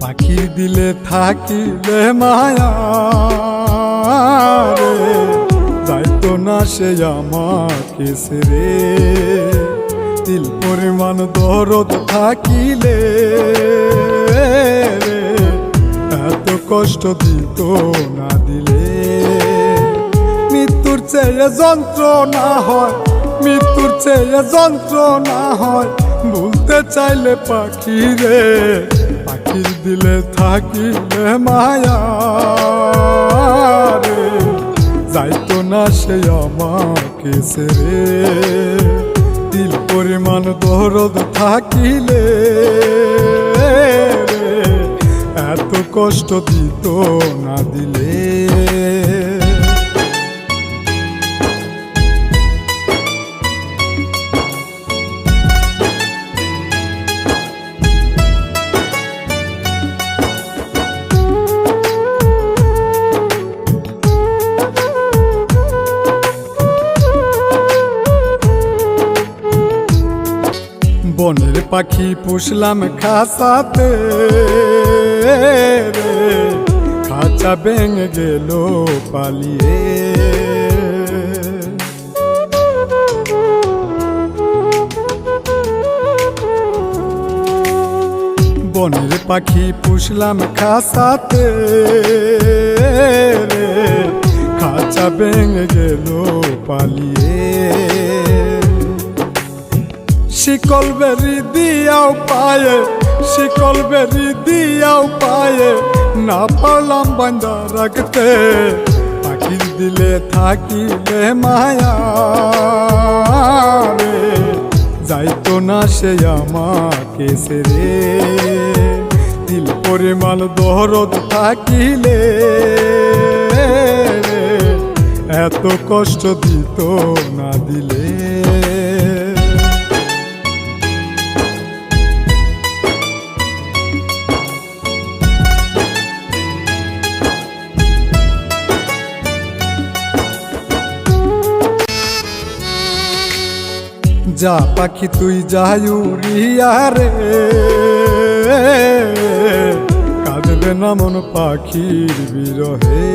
পাখির দিলে থাকিলে মায়া রে, যাইতো না সে আমাকে ছেড়ে। তিল পরিমাণ দরদ থাকিলে রে, এত কষ্ট দিত না দিলে। মৃত্যুর চেয়ে যন্ত্রণা হয়, মৃত্যুর চেয়ে যন্ত্রণা হয়, ভুলতে চাইলে পাখি রে। পাখির দিলে থাকিলে মায়া রে, যাইতো না সে আমাকে ছেড়ে। দিল পরিমাণ দরদ থাকিলে রে, এত কষ্ট দিত না দিলে। বনের পাখি পুষলাম খাঁচাতে রে, খাঁচা ভেঙে গেল পালিয়ে। বনের পাখি পুষলাম খাঁচাতে রে, খাঁচা ভেঙে গেল পালিয়ে। শিকল বেরি দিয়াও পায়ে, শিকল বেরি দিয়াও পায়ে, না পারলাম বান্ধা রাখতে। পাখির দিলে থাকিলে মায়া রে, যাইতো না সে আমাকে ছেড়ে। দিল পরিমাণ দরদ থাকিলে রে, এত কষ্ট দিত না দিলে। যা পাখি তুই যাই উড়িয়া রে, কাঁদবে না মন পাখির বিরহে।